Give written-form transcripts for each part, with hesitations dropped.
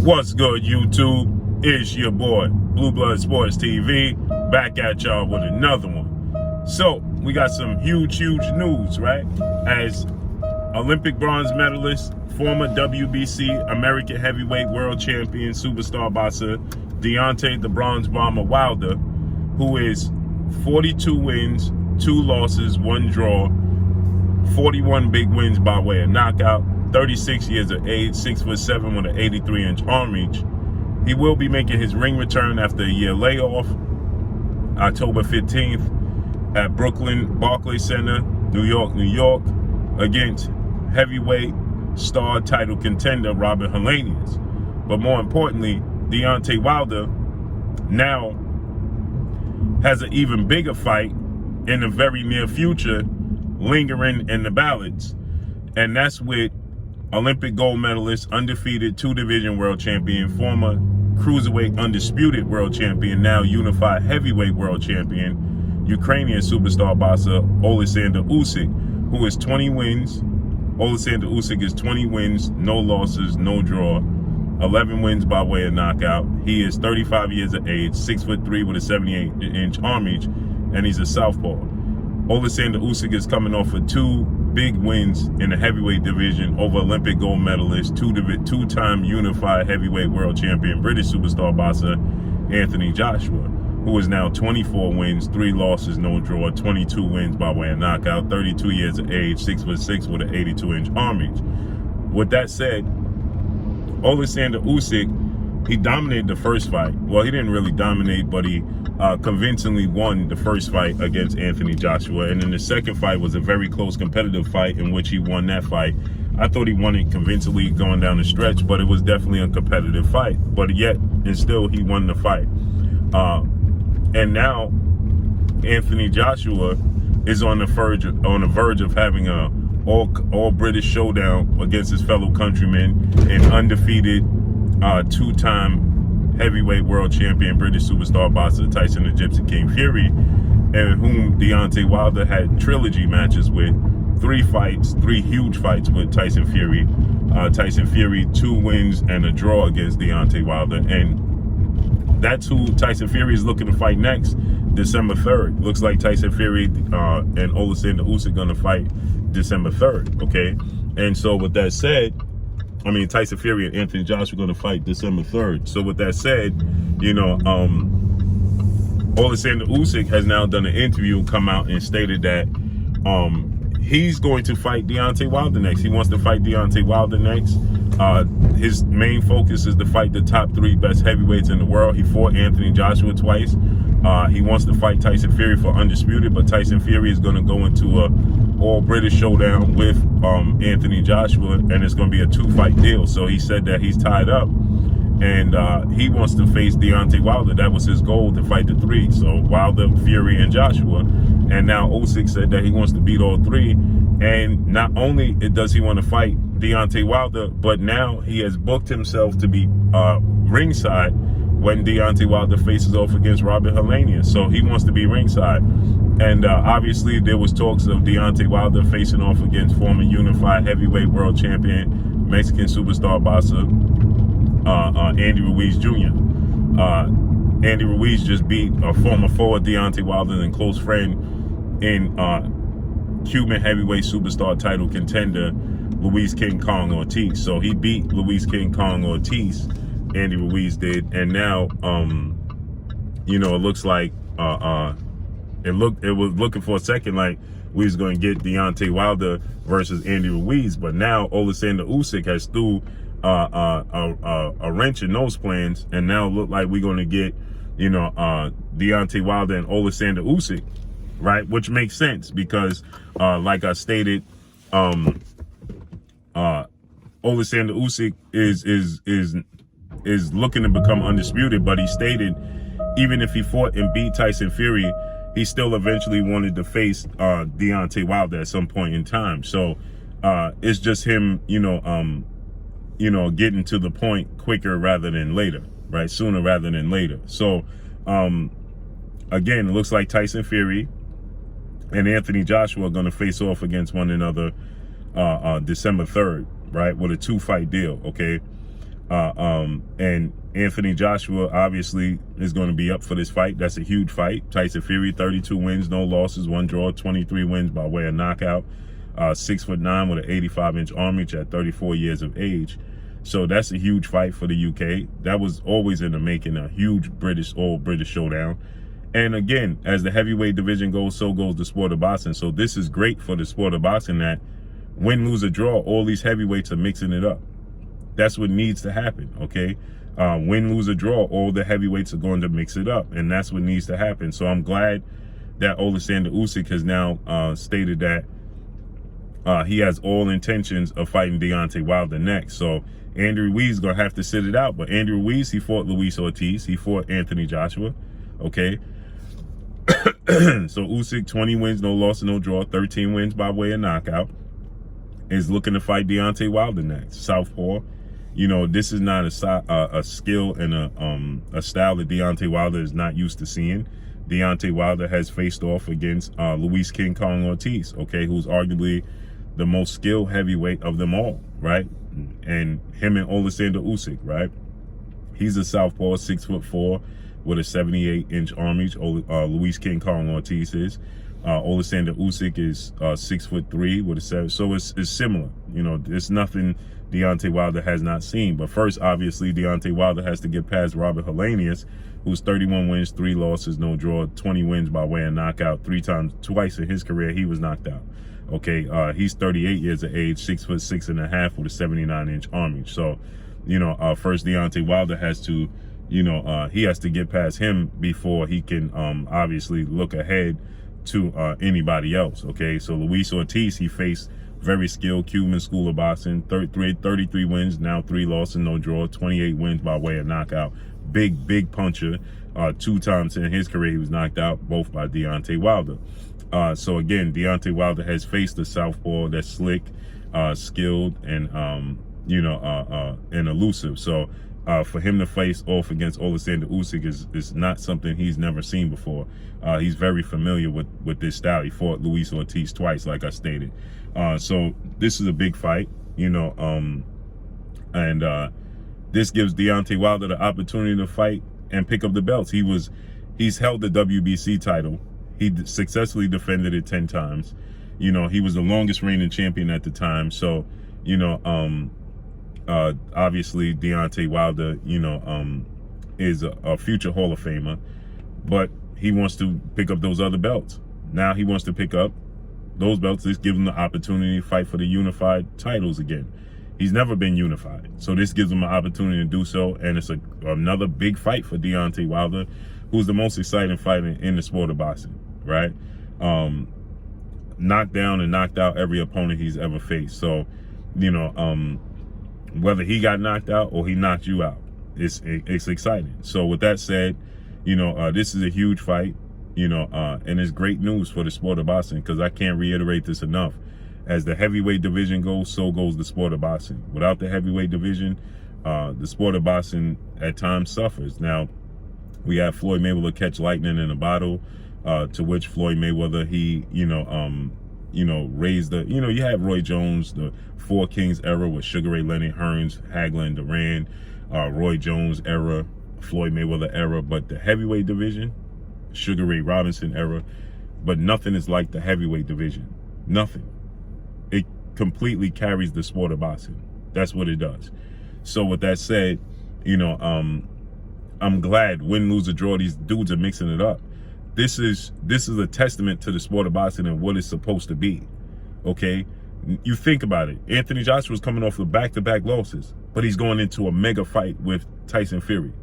What's good, YouTube? It's your boy, Blue Blood Sports TV, back at y'all with another one. So, we got some huge news, right? As Olympic bronze medalist, former WBC American heavyweight world champion, superstar boxer, Deontay the Bronze Bomber Wilder, who is 42 wins, 2 losses, 1 draw, 41 big wins by way of knockout, 36 years of age, 6'7" with an 83-inch arm reach. He will be making his ring return after a year layoff, October 15th at Brooklyn Barclays Center, New York, against heavyweight star title contender Robert Helenius. But more importantly, Deontay Wilder now has an even bigger fight in the very near future lingering in the balance, and that's with Olympic gold medalist, undefeated 2-division world champion, former cruiserweight undisputed world champion, now unified heavyweight world champion, Ukrainian superstar boxer Oleksandr Usyk, who is 20 wins. Oleksandr Usyk is 20 wins, no losses, no draw, 11 wins by way of knockout. He is 35 years of age, 6'3" with a 78-inch arm reach, and he's a southpaw. Oleksandr Usyk is coming off of 2 big wins in the heavyweight division over Olympic gold medalist, 2-time unified heavyweight world champion, British superstar boxer Anthony Joshua, who is now 24 wins, 3 losses, no draw, 22 wins by way of knockout, 32 years of age, 6'6" with an 82-inch arm reach. With that said, Oleksandr Usyk, he dominated the first fight. Well, he didn't really dominate, but he convincingly won the first fight against Anthony Joshua. And then the second fight was a very close competitive fight in which he won that fight. I thought he won it convincingly going down the stretch, but it was definitely a competitive fight. But yet, and still, he won the fight. And now, Anthony Joshua is on the verge of having a all British showdown against his fellow countrymen, an undefeated 2-time heavyweight world champion, British superstar boxer Tyson the Gypsy King Fury, and whom Deontay Wilder had trilogy matches with, 3 huge fights with Tyson Fury. Tyson Fury 2 wins and a draw against Deontay Wilder, and that's who Tyson Fury is looking to fight next, December 3rd. Looks like Tyson Fury and Oleksandr Usyk gonna fight December 3rd, okay? And so with that said, Tyson Fury and Anthony Joshua are going to fight December 3rd. So with that said, Oleksandr Usyk has now done an interview and come out and stated that he's going to fight Deontay Wilder next. He wants to fight Deontay Wilder next. His main focus is to fight the top 3 best heavyweights in the world. He fought Anthony Joshua twice. He wants to fight Tyson Fury for undisputed, but Tyson Fury is going to go into a all-British showdown with Anthony Joshua, and it's going to be a 2-fight deal. So he said that he's tied up, and he wants to face Deontay Wilder. That was his goal, to fight the 3. So Wilder, Fury, and Joshua. And now Usyk said that he wants to beat all 3. And not only does he want to fight Deontay Wilder, but now he has booked himself to be ringside when Deontay Wilder faces off against Robert Helenius. So he wants to be ringside. And obviously there was talks of Deontay Wilder facing off against former unified heavyweight world champion, Mexican superstar boxer, Andy Ruiz Jr. Andy Ruiz just beat a former forward Deontay Wilder and close friend in Cuban heavyweight superstar title contender Luis King Kong Ortiz. So he beat Luis King Kong Ortiz, Andy Ruiz did, and now it looks like it was looking for a second like we was going to get Deontay Wilder versus Andy Ruiz, but now Oleksandr Usyk has threw a wrench in those plans, and now look like we're going to get Deontay Wilder and Oleksandr Usyk, right? Which makes sense because like I stated, Oleksandr Usyk is looking to become undisputed, but he stated even if he fought and beat Tyson Fury, he still eventually wanted to face Deontay Wilder at some point in time. So it's just him, getting to the point quicker rather than later, right? Sooner rather than later. So again, it looks like Tyson Fury and Anthony Joshua are going to face off against one another December 3rd, right? With a 2-fight deal, okay? And Anthony Joshua obviously is going to be up for this fight. That's a huge fight. Tyson Fury, 32 wins, no losses, 1 draw, 23 wins by way of knockout. 6'9" with an 85-inch arm reach at 34 years of age. So that's a huge fight for the UK. That was always in the making, a huge all British showdown. And again, as the heavyweight division goes, so goes the sport of boxing. So this is great for the sport of boxing that win, lose, or draw, all these heavyweights are mixing it up. That's what needs to happen, okay? Win, lose, or draw, all the heavyweights are going to mix it up, and that's what needs to happen. So I'm glad that Oleksandr Usyk has now stated that he has all intentions of fighting Deontay Wilder next. So Andy Ruiz is going to have to sit it out. But Andy Ruiz, he fought Luis Ortiz. He fought Anthony Joshua, okay? So Usyk, 20 wins, no loss, no draw, 13 wins by way of knockout, is looking to fight Deontay Wilder next. Southpaw. You know, this is not a skill and a style that Deontay Wilder is not used to seeing. Deontay Wilder has faced off against Luis King Kong Ortiz, okay, who's arguably the most skilled heavyweight of them all, right? And him and Oleksandr Usyk, right? He's a southpaw, 6'4", with a 78-inch arm reach. Luis King Kong Ortiz is. Oleksandr Usyk is 6'3" with a 7. So it's similar. You know, it's nothing Deontay Wilder has not seen. But first, obviously, Deontay Wilder has to get past Robert Helenius, who's 31 wins, 3 losses, no draw, 20 wins by way of knockout. Twice in his career, he was knocked out. Okay, he's 38 years of age, 6'6.5" with a 79-inch arm reach. So, you know, first Deontay Wilder has to, you know, he has to get past him before he can obviously look ahead to anybody else. Okay, so Luis Ortiz, he faced very skilled Cuban school of boxing, 33 wins, now 3 losses, no draw, 28 wins by way of knockout. Big puncher. 2 times in his career he was knocked out, both by Deontay Wilder. So again, Deontay Wilder has faced a southpaw that's slick, skilled, and you know, and elusive. So for him to face off against Oleksandr Usyk is not something he's never seen before. He's very familiar with this style. He fought Luis Ortiz twice, like I stated. So this is a big fight, you know, and this gives Deontay Wilder the opportunity to fight and pick up the belts. He's held the WBC title. He successfully defended it 10 times. You know, he was the longest reigning champion at the time. So, you know, obviously Deontay Wilder, you know, is a future Hall of Famer, but he wants to pick up those other belts. Now he wants to pick up those belts. This gives him the opportunity to fight for the unified titles again. He's never been unified. So this gives him an opportunity to do so. And it's another big fight for Deontay Wilder, who's the most exciting fighter in the sport of boxing, right? Knocked down and knocked out every opponent he's ever faced. So, you know, whether he got knocked out or he knocked you out, it's exciting. So with that said, you know, this is a huge fight, you know, and it's great news for the sport of boxing, because I can't reiterate this enough. As the heavyweight division goes, so goes the sport of boxing. Without the heavyweight division, the sport of boxing at times suffers. Now, we have Floyd Mayweather catch lightning in a bottle, to which Floyd Mayweather, he, you know, raised the, you know, you have Roy Jones, the Four Kings era with Sugar Ray Leonard, Hearns, Hagler, and Duran, Roy Jones era, Floyd Mayweather era, but the heavyweight division, Sugar Ray Robinson era, but nothing is like the heavyweight division. Nothing. It completely carries the sport of boxing. That's what it does. So with that said, you know, I'm glad win, lose, or draw, these dudes are mixing it up. This is a testament to the sport of boxing and what it's supposed to be. Okay, you think about it. Anthony Joshua's coming off of back-to-back losses, but he's going into a mega fight with Tyson Fury.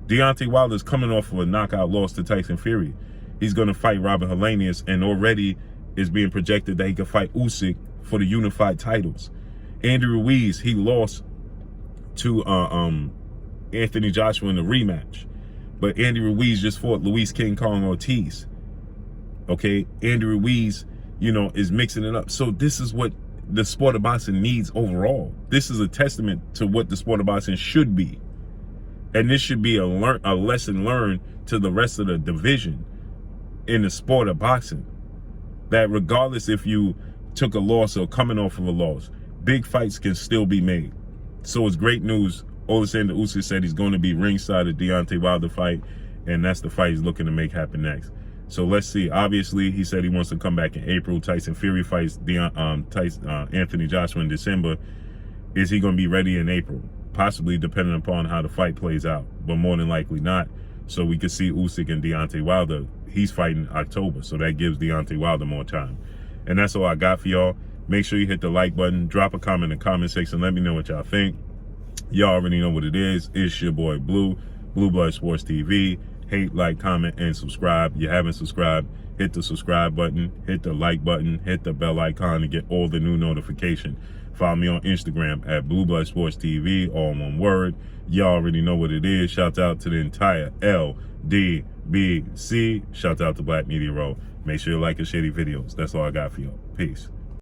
Deontay Wilder's coming off of a knockout loss to Tyson Fury. He's going to fight Robert Helenius, and already is being projected that he could fight Usyk for the unified titles. Andy Ruiz, he lost to Anthony Joshua in the rematch, but Andy Ruiz just fought Luis King Kong Ortiz. Okay, Andy Ruiz, you know, is mixing it up. So this is what the sport of boxing needs overall. This is a testament to what the sport of boxing should be, and this should be a lesson learned to the rest of the division in the sport of boxing. That regardless if you took a loss or coming off of a loss, big fights can still be made. So it's great news. Oleksandr Usyk said he's going to be ringside at Deontay Wilder fight, and that's the fight he's looking to make happen next. So let's see. Obviously, he said he wants to come back in April. Tyson Fury fights Anthony Joshua in December. Is he going to be ready in April? Possibly, depending upon how the fight plays out, but more than likely not. So we could see Usyk and Deontay Wilder. He's fighting October, so that gives Deontay Wilder more time. And that's all I got for y'all. Make sure you hit the like button. Drop a comment in the comment section. Let me know what y'all think. Y'all already know what it is. It's your boy Blue, Blue Blood Sports TV. Hate, like, comment, and subscribe. If you haven't subscribed, hit the subscribe button, hit the like button, hit the bell icon to get all the new notifications. Follow me on Instagram at Blue Blood Sports TV, all one word. Y'all already know what it is. Shout out to the entire LDBC. Shout out to Black Media Row. Make sure you like and share these videos. That's all I got for y'all. Peace.